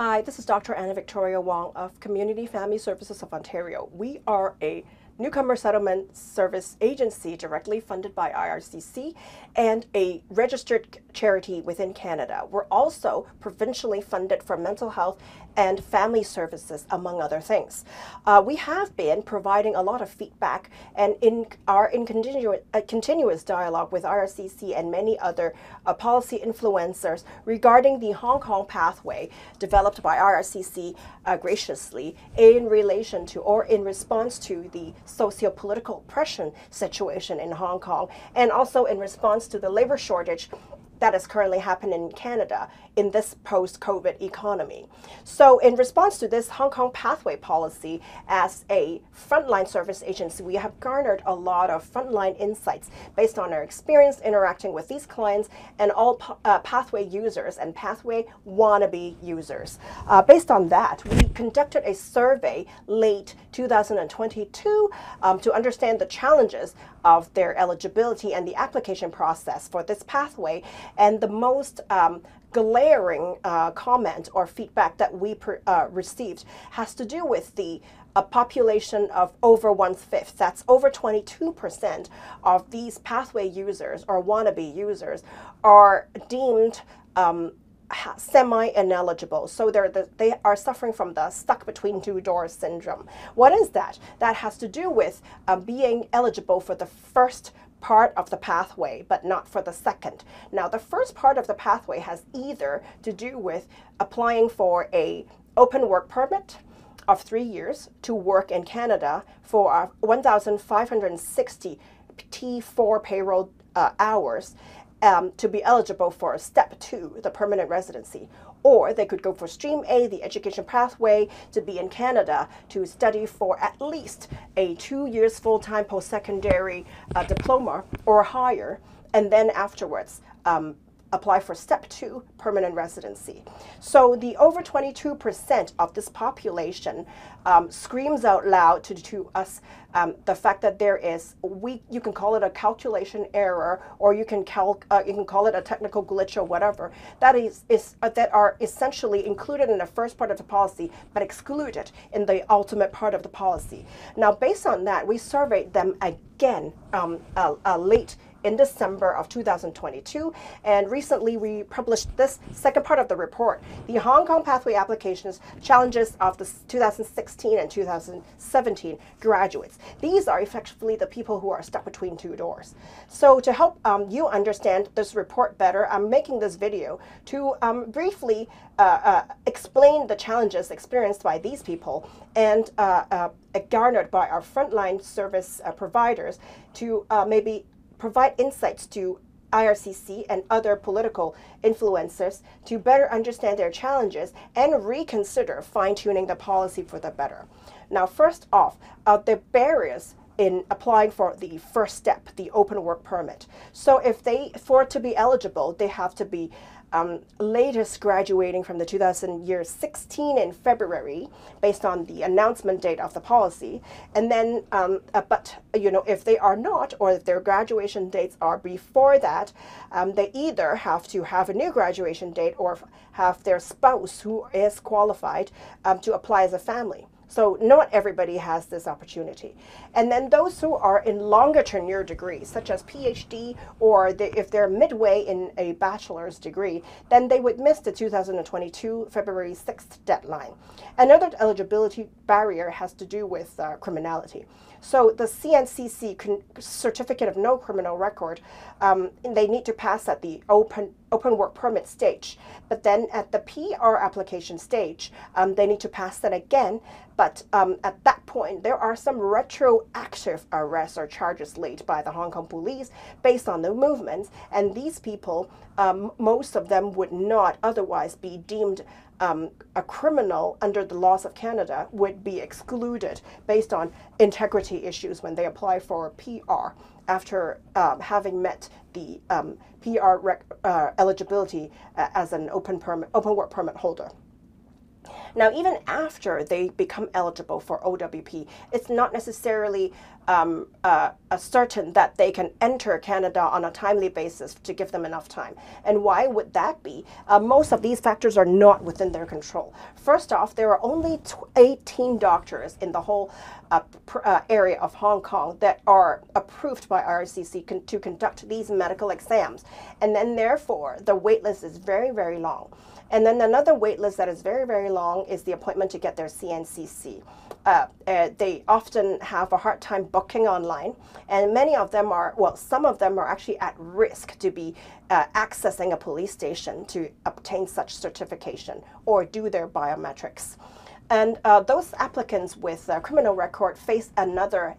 Hi, this is Dr. Anna Victoria Wong of Community Family Services of Ontario. We are a newcomer settlement service agency directly funded by IRCC and a registered charity within Canada. We're also provincially funded for mental health and family services, among other things. We have been providing a lot of feedback and are in continuous dialogue with IRCC and many other policy influencers regarding the Hong Kong pathway developed by IRCC graciously in relation to or in response to the socio-political oppression situation in Hong Kong, and also in response to the labor shortage that is currently happening in Canada in this post-COVID economy. So in response to this Hong Kong pathway policy, as a frontline service agency, we have garnered a lot of frontline insights based on our experience interacting with these clients and all pathway users and pathway wannabe users. Based on that, we conducted a survey late 2022 to understand the challenges of their eligibility and the application process for this pathway. And the most glaring comment or feedback that we received has to do with the population of over 1/5. That's over 22% of these pathway users or wannabe users are deemed semi-ineligible. So they are suffering from the stuck between two doors syndrome. What is that? That has to do with being eligible for the first part of the pathway, but not for the second. Now, the first part of the pathway has either to do with applying for a open work permit of 3 years to work in Canada for 1,560 T4 payroll hours to be eligible for step 2, the permanent residency. Or they could go for stream A, the education pathway, to be in Canada to study for at least a 2 years full-time post-secondary diploma or higher, and then afterwards apply for step 2, permanent residency. So the over 22% of this population screams out loud to us the fact that there is, you can call it a calculation error, or you can call it a technical glitch or whatever, that are essentially included in the first part of the policy, but excluded in the ultimate part of the policy. Now, based on that, we surveyed them again late in December of 2022, and recently we published this second part of the report, the Hong Kong Pathway Applications Challenges of the 2016 and 2017 graduates. These are effectively the people who are stuck between two doors. So to help you understand this report better, I'm making this video to briefly explain the challenges experienced by these people and garnered by our frontline service providers to maybe provide insights to IRCC and other political influencers to better understand their challenges and reconsider fine-tuning the policy for the better. Now, first off, the barriers in applying for the first step, the open work permit. So for it to be eligible, they have to be latest graduating from the 2016 in February, based on the announcement date of the policy. And then, but if they are not, or if their graduation dates are before that, they either have to have a new graduation date or have their spouse who is qualified to apply as a family. So not everybody has this opportunity. And then those who are in longer tenure degrees, such as PhD, or if they're midway in a bachelor's degree, then they would miss the 2022 February 6th deadline. Another eligibility barrier has to do with criminality. So the CNCC Certificate of No Criminal Record, they need to pass at the open work permit stage. But then at the PR application stage, they need to pass that again. But at that point, there are some retroactive arrests or charges laid by the Hong Kong police based on the movements. And these people, most of them would not otherwise be deemed a criminal under the laws of Canada, would be excluded based on integrity issues when they apply for PR after having met the PR eligibility as an open work permit holder. Now, even after they become eligible for OWP, it's not necessarily certain that they can enter Canada on a timely basis to give them enough time. And why would that be? Most of these factors are not within their control. First off, there are only 18 doctors in the whole area of Hong Kong that are approved by RCC to conduct these medical exams. And then therefore, the wait list is very, very long. And then another wait list that is very, very long is the appointment to get their CNCC. They often have a hard time booking online, and many of them are, well, some of them are actually at risk to be accessing a police station to obtain such certification or do their biometrics. And those applicants with a criminal record face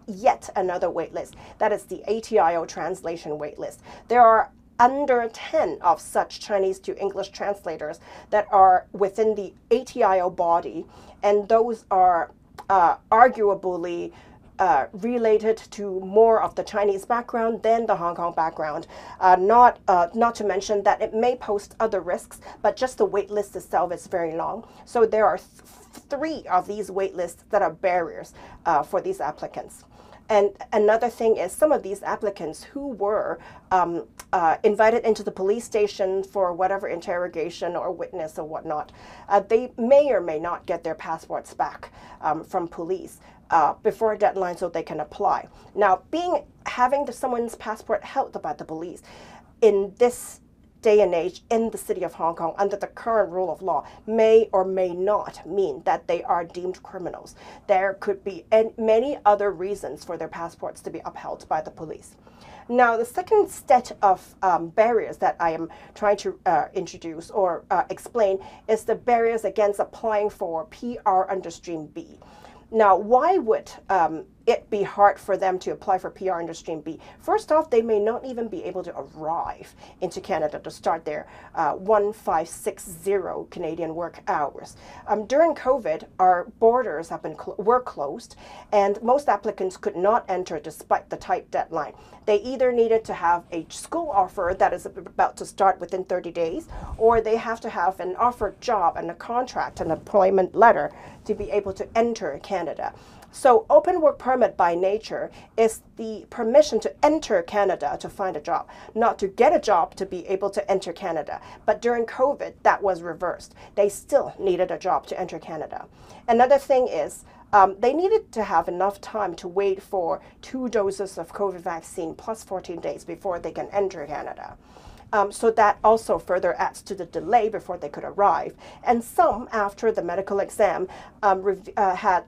yet another wait list. That is the ATIO translation wait list. There are under 10 of such Chinese to English translators that are within the ATIO body, and those are arguably related to more of the Chinese background than the Hong Kong background. Not to mention that it may pose other risks, but just the wait list itself is very long. So there are 3 of these wait lists that are barriers for these applicants. And another thing is some of these applicants who were invited into the police station for whatever interrogation or witness or whatnot, they may or may not get their passports back from police before a deadline so they can apply. Now, having someone's passport held by the police in this day and age in the city of Hong Kong under the current rule of law may or may not mean that they are deemed criminals. There could be many other reasons for their passports to be upheld by the police. Now, the second set of barriers that I am trying to introduce or explain is the barriers against applying for PR under Stream B. Now, why would it be hard for them to apply for PR under Stream B? First off, they may not even be able to arrive into Canada to start their 1560 Canadian work hours. During COVID, our borders were closed, and most applicants could not enter despite the tight deadline. They either needed to have a school offer that is about to start within 30 days, or they have to have an offered job and a contract, an employment letter to be able to enter Canada. So open work permit by nature is the permission to enter Canada to find a job, not to get a job to be able to enter Canada. But during COVID, that was reversed. They still needed a job to enter Canada. Another thing is they needed to have enough time to wait for 2 doses of COVID vaccine plus 14 days before they can enter Canada. So that also further adds to the delay before they could arrive. And some, after the medical exam, had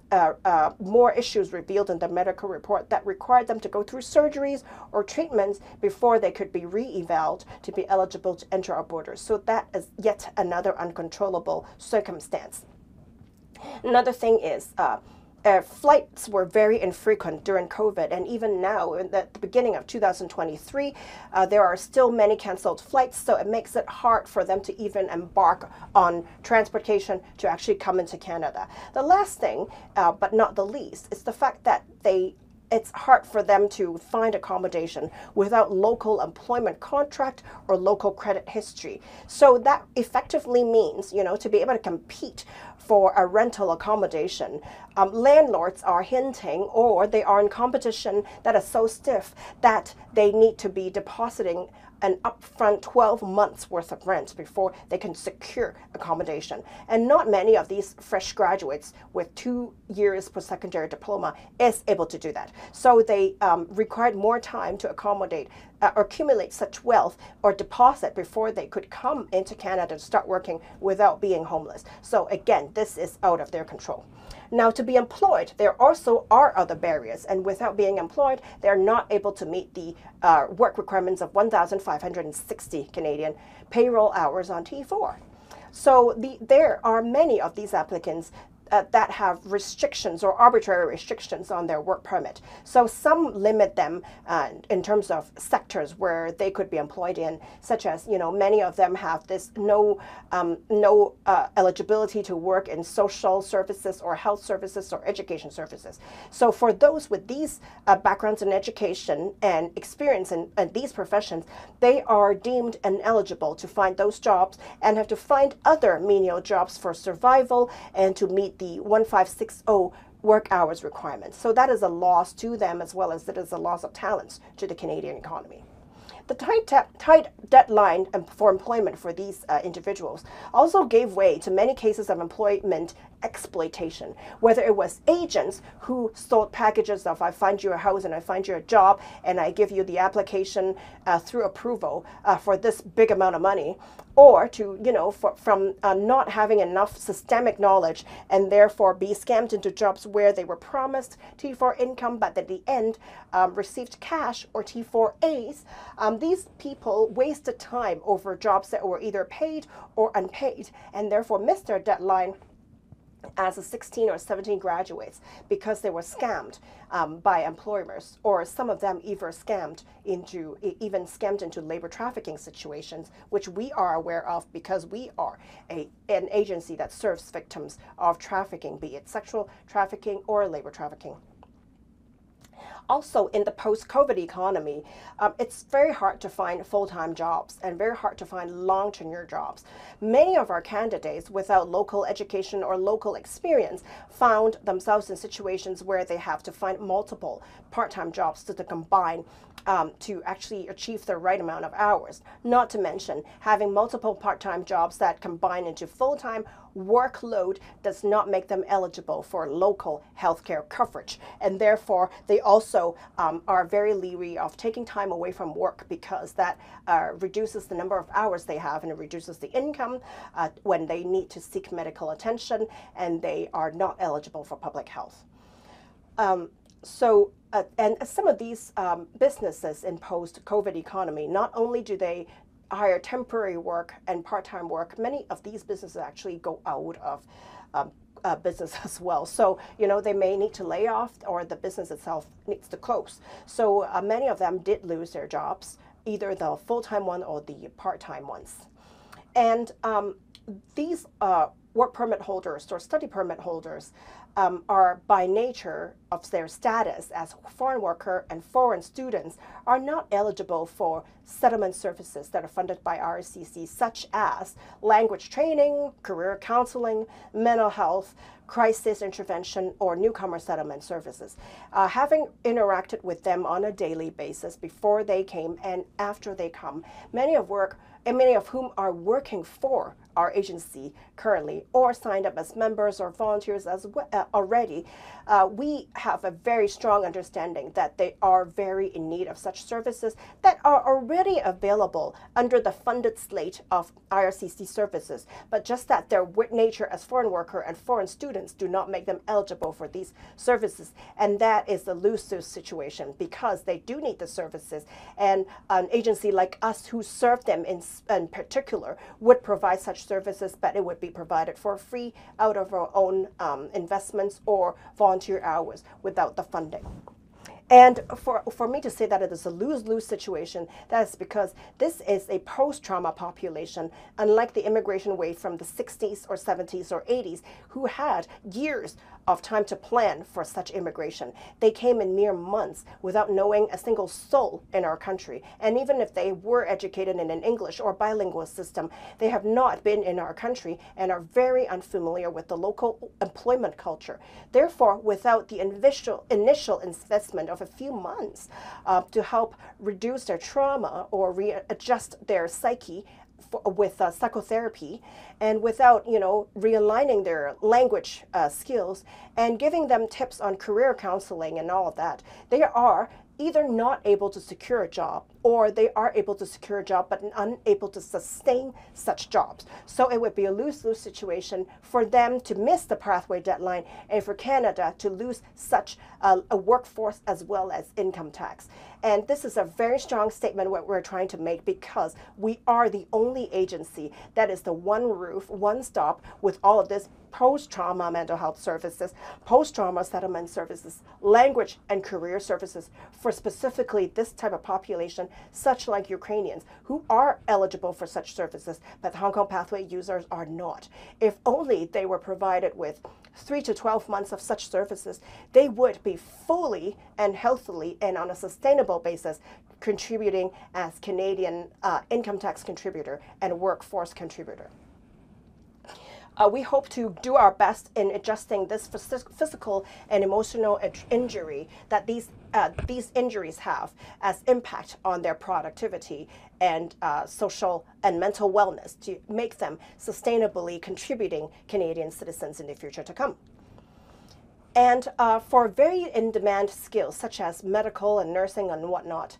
more issues revealed in the medical report that required them to go through surgeries or treatments before they could be re-evaluated to be eligible to enter our borders. So that is yet another uncontrollable circumstance. Another thing is flights were very infrequent during COVID, and even now, at the beginning of 2023, there are still many canceled flights, so it makes it hard for them to even embark on transportation to actually come into Canada. The last thing, but not the least, is the fact that it's hard for them to find accommodation without local employment contract or local credit history. So that effectively means, to be able to compete for a rental accommodation, landlords are hinting, or they are in competition that is so stiff that they need to be depositing an upfront 12 months worth of rent before they can secure accommodation. And not many of these fresh graduates with 2 years post-secondary diploma is able to do that. So they required more time to accommodate or accumulate such wealth or deposit before they could come into Canada to start working without being homeless. So again, this is out of their control. Now, to be employed, there also are other barriers, and without being employed, they're not able to meet the work requirements of 1,560 Canadian payroll hours on T4. So there are many of these applicants that have restrictions or arbitrary restrictions on their work permit. So some limit them in terms of sectors where they could be employed in, such as, many of them have this no eligibility to work in social services or health services or education services. So for those with these backgrounds in education and experience in these professions, they are deemed ineligible to find those jobs and have to find other menial jobs for survival and to meet the 1560 work hours requirements. So that is a loss to them, as well as it is a loss of talents to the Canadian economy. The tight deadline for employment for these individuals also gave way to many cases of employment exploitation, whether it was agents who sold packages of I find you a house and I find you a job and I give you the application through approval for this big amount of money, or to, from not having enough systemic knowledge and therefore be scammed into jobs where they were promised T4 income but at the end received cash or T4As. These people wasted time over jobs that were either paid or unpaid and therefore missed their deadline as a 16 or 17 graduates because they were scammed by employers, or some of them even scammed into labor trafficking situations, which we are aware of because we are an agency that serves victims of trafficking, be it sexual trafficking or labor trafficking. Also, in the post-COVID economy, it's very hard to find full-time jobs and very hard to find long tenure jobs. Many of our candidates without local education or local experience found themselves in situations where they have to find multiple part-time jobs to combine to actually achieve the right amount of hours. Not to mention having multiple part-time jobs that combine into full-time workload does not make them eligible for local healthcare coverage, and therefore they also are very leery of taking time away from work because that reduces the number of hours they have and it reduces the income when they need to seek medical attention and they are not eligible for public health. And some of these businesses in post-COVID economy, not only do they hire temporary work and part-time work, many of these businesses actually go out of business as well. So, they may need to lay off or the business itself needs to close. So many of them did lose their jobs, either the full-time one or the part-time ones. And these work permit holders or study permit holders are by nature of their status as foreign worker and foreign students are not eligible for settlement services that are funded by RCC, such as language training, career counseling, mental health, crisis intervention, or newcomer settlement services. Having interacted with them on a daily basis before they came and after they come, many of whom are working for our agency currently or signed up as members or volunteers as well, already, we have a very strong understanding that they are very in need of such services that are already available under the funded slate of IRCC services, but just that their nature as foreign worker and foreign students do not make them eligible for these services. And that is the lose-lose situation because they do need the services, and an agency like us who serve them in particular would provide such services, but it would be provided for free out of our own investments or volunteer hours without the funding. And for me to say that it is a lose-lose situation, that is because this is a post-trauma population, unlike the immigration wave from the 60s or 70s or 80s, who had years of time to plan for such immigration. They came in mere months without knowing a single soul in our country. And even if they were educated in an English or bilingual system, they have not been in our country and are very unfamiliar with the local employment culture. Therefore, without the initial investment of a few months to help reduce their trauma or readjust their psyche with psychotherapy, and without realigning their language skills and giving them tips on career counseling and all of that, they are either not able to secure a job or they are able to secure a job but unable to sustain such jobs. So it would be a lose-lose situation for them to miss the pathway deadline and for Canada to lose such a workforce as well as income tax. And this is a very strong statement what we're trying to make, because we are the only agency that is the one roof, one stop with all of this post-trauma mental health services, post-trauma settlement services, language and career services for specifically this type of population, such like Ukrainians, who are eligible for such services, but Hong Kong Pathway users are not. If only they were provided with 3 to 12 months of such services, they would be fully and healthily and on a sustainable basis contributing as Canadian income tax contributor and workforce contributor. We hope to do our best in adjusting this physical and emotional injury that these injuries have as impact on their productivity and social and mental wellness to make them sustainably contributing Canadian citizens in the future to come. And for very in-demand skills such as medical and nursing and whatnot,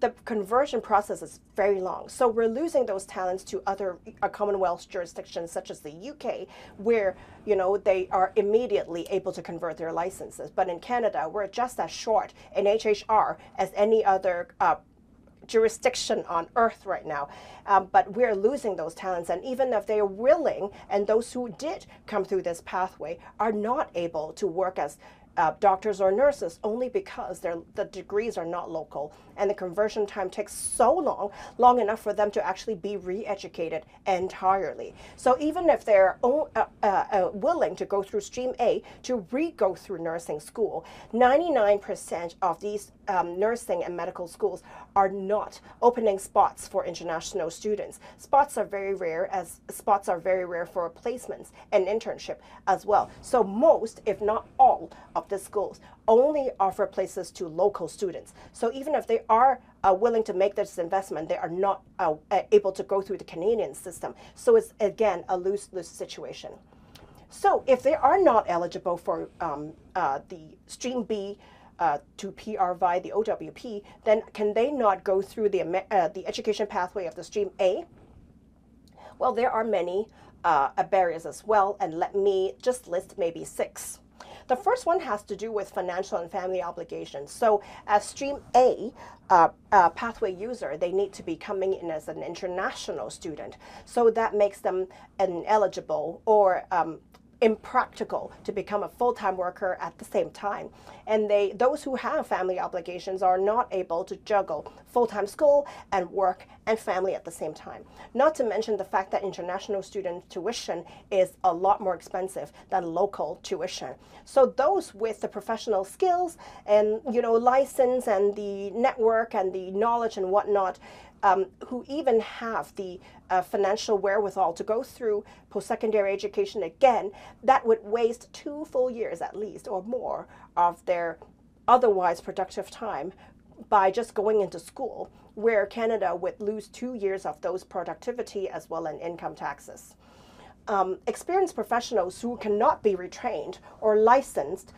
the conversion process is very long. So we're losing those talents to other Commonwealth jurisdictions such as the UK, where they are immediately able to convert their licenses. But in Canada, we're just as short in HHR as any other jurisdiction on earth right now. But we're losing those talents, and even if they're willing, and those who did come through this pathway are not able to work as doctors or nurses only because the degrees are not local, and the conversion time takes so long enough for them to actually be re-educated entirely. So even if they're willing to go through Stream A to re-go through nursing school, 99% of these nursing and medical schools are not opening spots for international students. Spots are very rare, as spots are very rare for placements and internship as well. So most, if not all, of the schools only offer places to local students. So even if they are willing to make this investment, they are not able to go through the Canadian system. So it's, again, a lose-lose situation. So if they are not eligible for the Stream B to PR via the OWP, then can they not go through the education pathway of the Stream A? Well, there are many barriers as well, and let me just list maybe 6. The first one has to do with financial and family obligations. So as Stream A pathway user, they need to be coming in as an international student. So that makes them ineligible or impractical to become a full-time worker at the same time. And those who have family obligations are not able to juggle full-time school and work and family at the same time. Not to mention the fact that international student tuition is a lot more expensive than local tuition. So those with the professional skills and license and the network and the knowledge and whatnot, who even have the financial wherewithal to go through post-secondary education again, that would waste 2 full years at least or more of their otherwise productive time by just going into school, where Canada would lose 2 years of those productivity as well as income taxes. Experienced professionals who cannot be retrained or licensed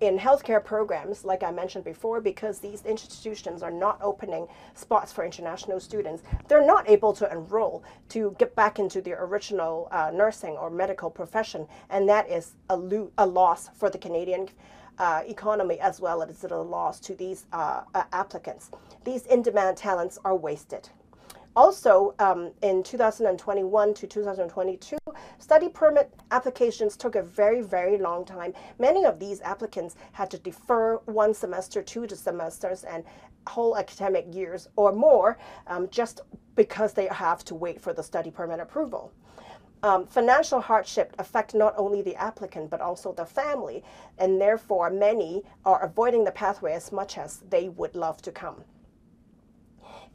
in healthcare programs, like I mentioned before, because these institutions are not opening spots for international students, they're not able to enroll to get back into their original nursing or medical profession, and that is a loss for the Canadian economy as well as a loss to these applicants. These in-demand talents are wasted. Also, in 2021 to 2022, study permit applications took a very, very long time. Many of these applicants had to defer 1 semester, 2 semesters, and whole academic years or more just because they have to wait for the study permit approval. Financial hardship affect not only the applicant but also the family, and therefore many are avoiding the pathway as much as they would love to come.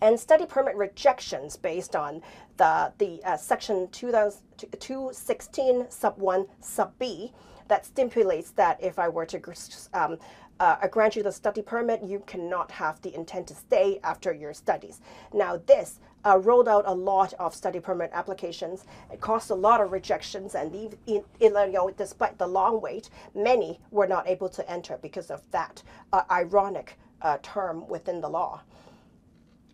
And study permit rejections based on the section 216 sub 1 sub B that stipulates that if I were to grant you the study permit, you cannot have the intent to stay after your studies. Now this rolled out a lot of study permit applications. It caused a lot of rejections, and despite the long wait, many were not able to enter because of that ironic term within the law.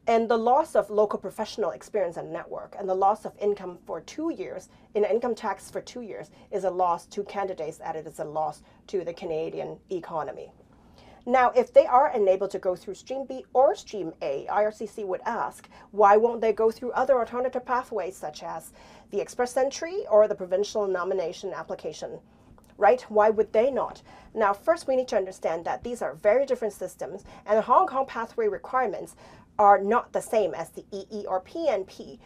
And the loss of local professional experience and network, and the loss of income for 2 years, income tax for 2 years, is a loss to candidates, and it is a loss to the Canadian economy. Now, if they are unable to go through Stream B or Stream A, IRCC would ask, why won't they go through other alternative pathways such as the express entry or the provincial nomination application? Right? Why would they not? Now, first we need to understand that these are very different systems, and the Hong Kong pathway requirements are not the same as the EE or PNP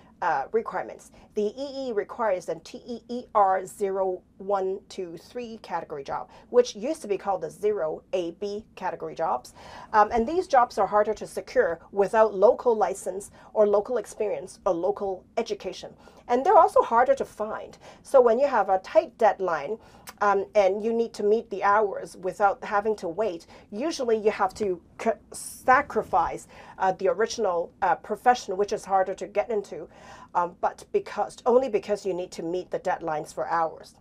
requirements. The EE requires a TEER 0123 category job, which used to be called the 0AB category jobs. And these jobs are harder to secure without local license or local experience or local education. And they're also harder to find. So when you have a tight deadline and you need to meet the hours without having to wait, usually you have to sacrifice the original profession, which is harder to get into, but only because you need to meet the deadlines for hours.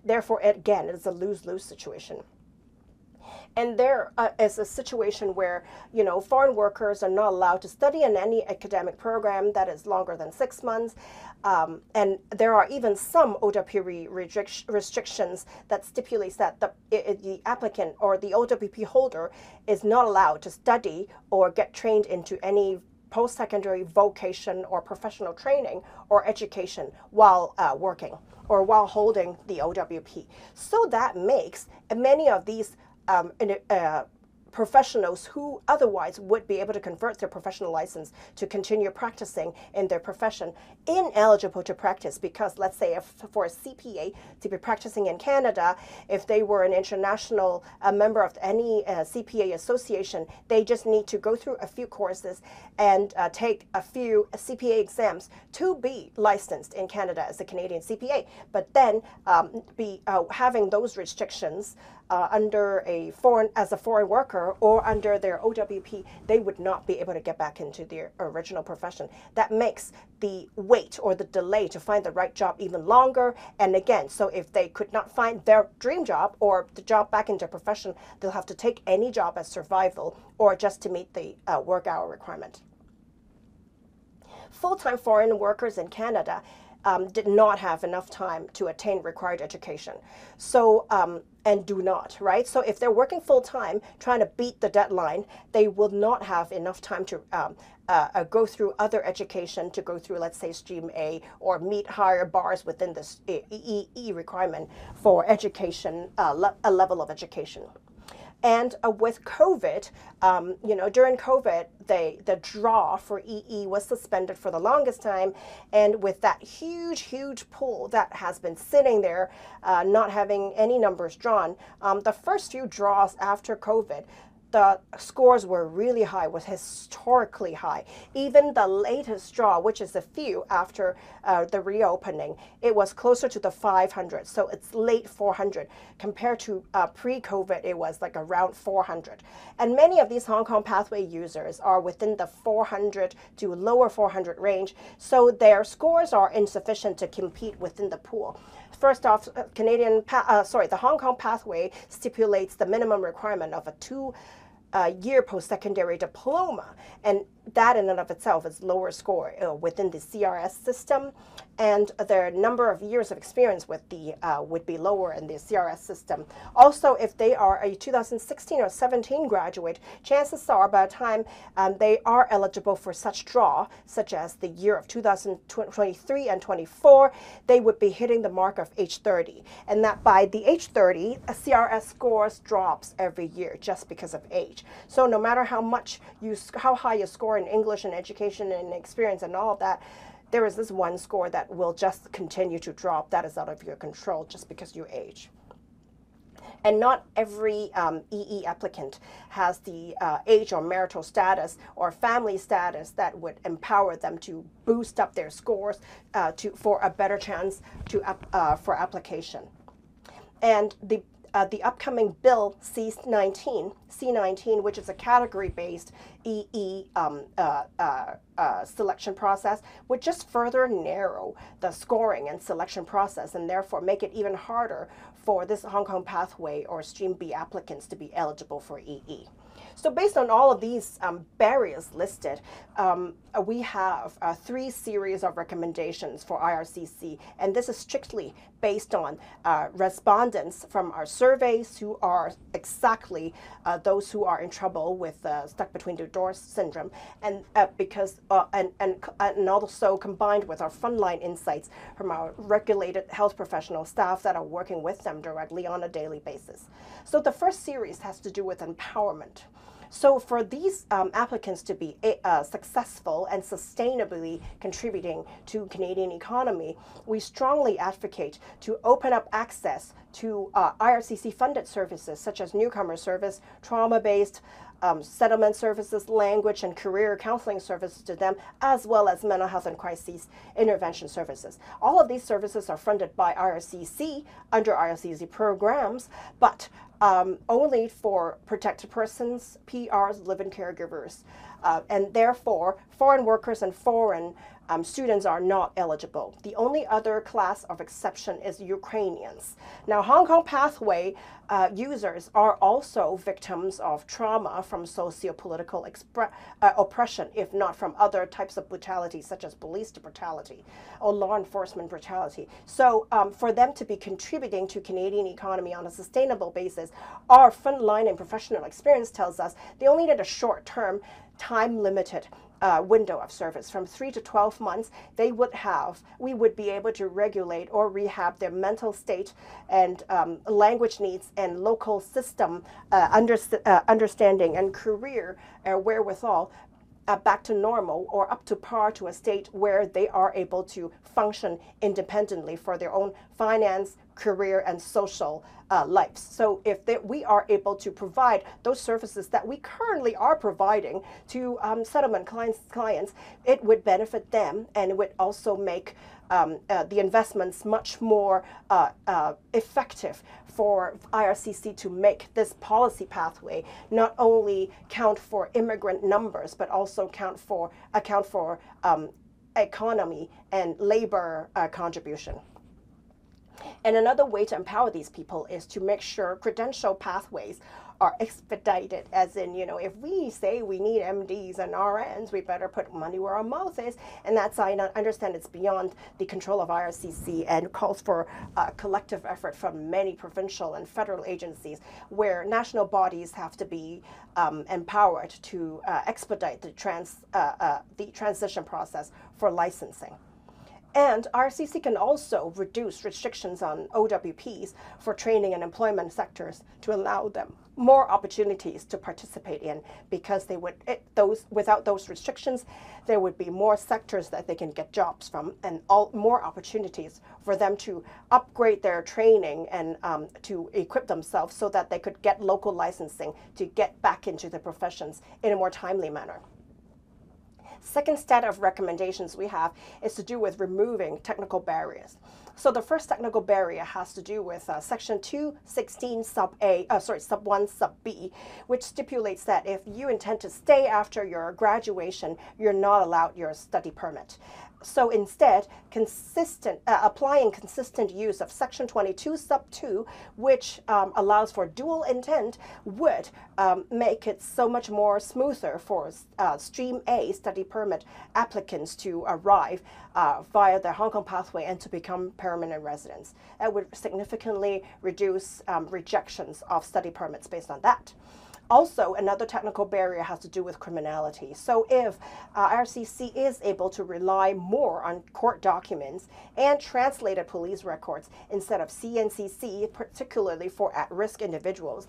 Therefore, again, it's a lose-lose situation. And there is a situation where, foreign workers are not allowed to study in any academic program that is longer than 6 months. And there are even some OWP restrictions that stipulates that the applicant or the OWP holder is not allowed to study or get trained into any post-secondary vocation or professional training or education while working or while holding the OWP. So that makes many of these professionals who otherwise would be able to convert their professional license to continue practicing in their profession ineligible to practice, because let's say if for a CPA to be practicing in Canada, if they were an international member of any CPA association, they just need to go through a few courses and take a few CPA exams to be licensed in Canada as a Canadian CPA, but then having those restrictions under as a foreign worker or under their OWP, they would not be able to get back into their original profession. That makes the wait or the delay to find the right job even longer. And again, so if they could not find their dream job or the job back in their profession, they'll have to take any job as survival or just to meet the work hour requirement. Full-time foreign workers in Canada did not have enough time to attain required education. So, and do not, right? So if they're working full-time, trying to beat the deadline, they will not have enough time to go through other education, to go through, let's say, Stream A, or meet higher bars within this EE requirement for education, a level of education. And with COVID, during COVID, the draw for EE was suspended for the longest time. And with that huge pool that has been sitting there, not having any numbers drawn, the first few draws after COVID, the scores were really high, was historically high. Even the latest draw, which is a few after the reopening, it was closer to the 500. So it's late 400. Compared to pre-COVID, it was like around 400. And many of these Hong Kong pathway users are within the 400 to lower 400 range. So their scores are insufficient to compete within the pool. First off, the Hong Kong pathway stipulates the minimum requirement of a 2-year post-secondary diploma, and that in and of itself is lower score within the CRS system, and their number of years of experience with the would be lower in the CRS system. Also, if they are a 2016 or 17 graduate, chances are by the time they are eligible for such draw, such as the year of 2023 and 24, they would be hitting the mark of age 30, and that by the age 30, CRS scores drops every year just because of age. So no matter how high you score in English and education and experience and all of that, there is this one score that will just continue to drop. That is out of your control just because you age. And not every EE applicant has the age or marital status or family status that would empower them to boost up their scores for a better chance for application. And the upcoming bill C19, which is a category-based EE selection process, would just further narrow the scoring and selection process, and therefore make it even harder for this Hong Kong pathway or Stream B applicants to be eligible for EE. So based on all of these barriers listed, we have 3 series of recommendations for IRCC, and this is strictly based on respondents from our surveys who are exactly those who are in trouble with stuck between two doors syndrome, and and also combined with our frontline insights from our regulated health professional staff that are working with them directly on a daily basis. So the first series has to do with empowerment. So for these applicants to be successful and sustainably contributing to Canadian economy, we strongly advocate to open up access to IRCC-funded services such as newcomer service, trauma-based settlement services, language and career counseling services to them, as well as mental health and crisis intervention services. All of these services are funded by IRCC under IRCC programs, but only for protected persons, PRs, live-in caregivers, and therefore foreign workers and foreign students are not eligible. The only other class of exception is Ukrainians. Now, Hong Kong Pathway users are also victims of trauma from socio-political oppression, if not from other types of brutality, such as police brutality or law enforcement brutality. So for them to be contributing to Canadian economy on a sustainable basis, our frontline and professional experience tells us they only need a short-term, time-limited window of service from 3 to 12 months. We would be able to regulate or rehab their mental state and language needs and local system understanding and career wherewithal back to normal or up to par to a state where they are able to function independently for their own finance, career, and social lives. So if we are able to provide those services that we currently are providing to settlement clients, it would benefit them, and it would also make the investments much more effective for IRCC to make this policy pathway not only count for immigrant numbers, but also account for economy and labor contribution. And another way to empower these people is to make sure credential pathways are expedited, as in, if we say we need MDs and RNs, we better put money where our mouth is. And that's, I understand it's beyond the control of IRCC and calls for a collective effort from many provincial and federal agencies where national bodies have to be empowered to expedite the transition process for licensing. And IRCC can also reduce restrictions on OWPs for training and employment sectors to allow them more opportunities to participate in, because without those restrictions, there would be more sectors that they can get jobs from, and more opportunities for them to upgrade their training and to equip themselves so that they could get local licensing to get back into the professions in a more timely manner. Second set of recommendations we have is to do with removing technical barriers. So the first technical barrier has to do with Section 216 sub 1 sub B, which stipulates that if you intend to stay after your graduation, you're not allowed your study permit. So instead, applying consistent use of Section 22 sub 2, which allows for dual intent, would make it so much more smoother for Stream A study permit applicants to arrive via the Hong Kong Pathway and to become permanent residents. It would significantly reduce rejections of study permits based on that. Also, another technical barrier has to do with criminality. So if IRCC is able to rely more on court documents and translated police records instead of CNCC, particularly for at-risk individuals,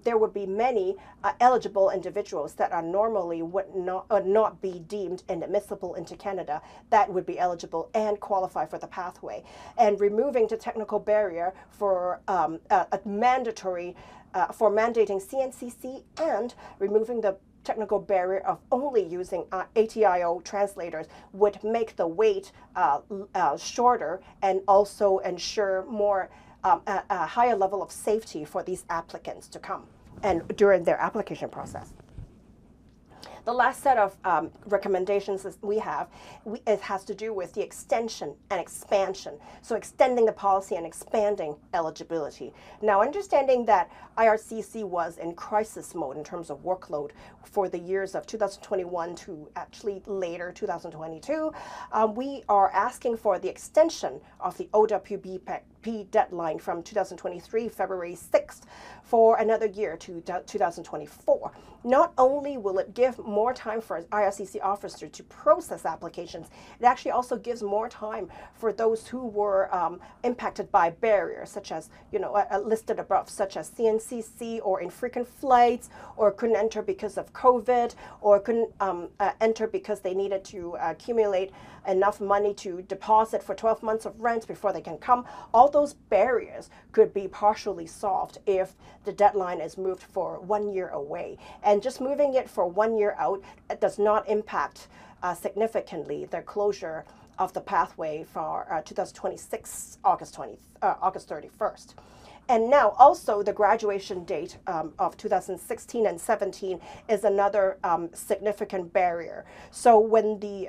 there would be many eligible individuals that are normally would not be deemed inadmissible into Canada that would be eligible and qualify for the pathway. And removing the technical barrier for a mandatory for mandating CNCC and removing the technical barrier of only using ATIO translators would make the wait shorter and also ensure a higher level of safety for these applicants to come and during their application process. The last set of recommendations we have, it has to do with the extension and expansion. So extending the policy and expanding eligibility. Now, understanding that IRCC was in crisis mode in terms of workload for the years of 2021 to actually later 2022, we are asking for the extension of the OWBP deadline from 2023, February 6th, for another year to 2024. Not only will it give more time for IRCC officers to process applications, it actually also gives more time for those who were impacted by barriers, such as, listed above, such as CNCC or infrequent flights, or couldn't enter because of COVID, or couldn't enter because they needed to accumulate enough money to deposit for 12 months of rent before they can come. All those barriers could be partially solved if the deadline is moved for 1 year away. And just moving it for 1 year out, it does not impact significantly the closure of the pathway for 2026, August 31st. And now also the graduation date of 2016 and 17 is another significant barrier. So when the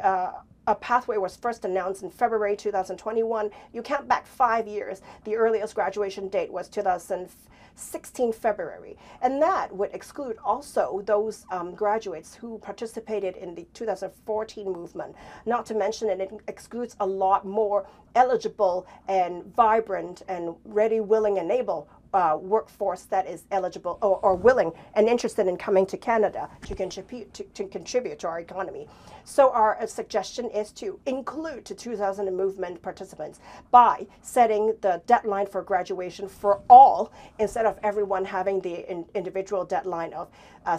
a pathway was first announced in February 2021, you count back 5 years, the earliest graduation date was 2016 February. And that would exclude also those graduates who participated in the 2014 movement. Not to mention it excludes a lot more eligible and vibrant and ready, willing, and able workforce that is eligible or willing and interested in coming to Canada to contribute to our economy. So our suggestion is to include the 2000 movement participants by setting the deadline for graduation for all, instead of everyone having the individual deadline of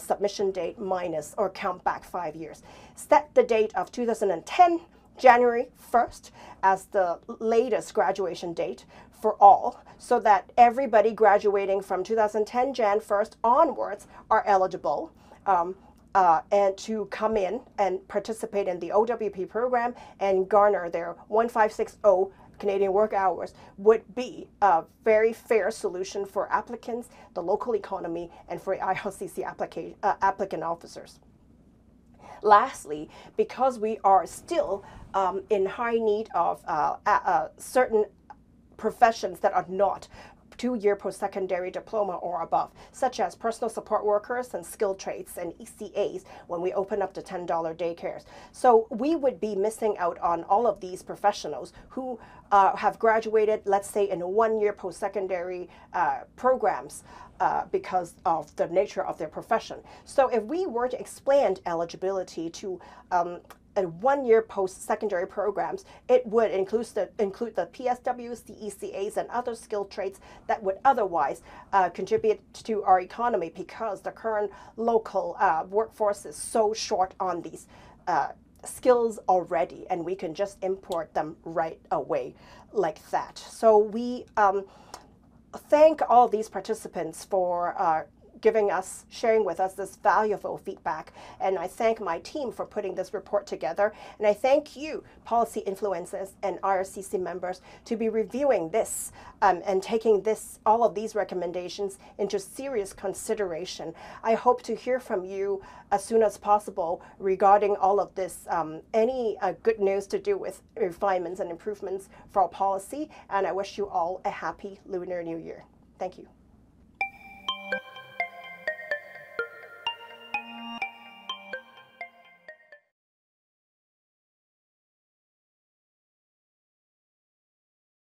submission date minus or count back 5 years. Set the date of 2010 January 1st as the latest graduation date for all, so that everybody graduating from 2010 Jan 1st onwards are eligible and to come in and participate in the OWP program and garner their 1560 Canadian work hours would be a very fair solution for applicants, the local economy, and for IRCC applicant officers. Lastly, because we are still in high need of certain professions that are not 2-year post-secondary diploma or above, such as personal support workers and skilled trades and ECAs when we open up the $10 daycares. So we would be missing out on all of these professionals who have graduated, let's say, in 1-year post-secondary programs because of the nature of their profession. So if we were to expand eligibility to a 1-year post-secondary programs, it would include the PSWs, the ECAs, and other skilled trades that would otherwise contribute to our economy, because the current local workforce is so short on these skills already, and we can just import them right away like that. So we thank all these participants for sharing with us this valuable feedback. And I thank my team for putting this report together. And I thank you, policy influencers and IRCC members, to be reviewing this and taking all of these recommendations into serious consideration. I hope to hear from you as soon as possible regarding all of this, any good news to do with refinements and improvements for our policy. And I wish you all a happy Lunar New Year. Thank you.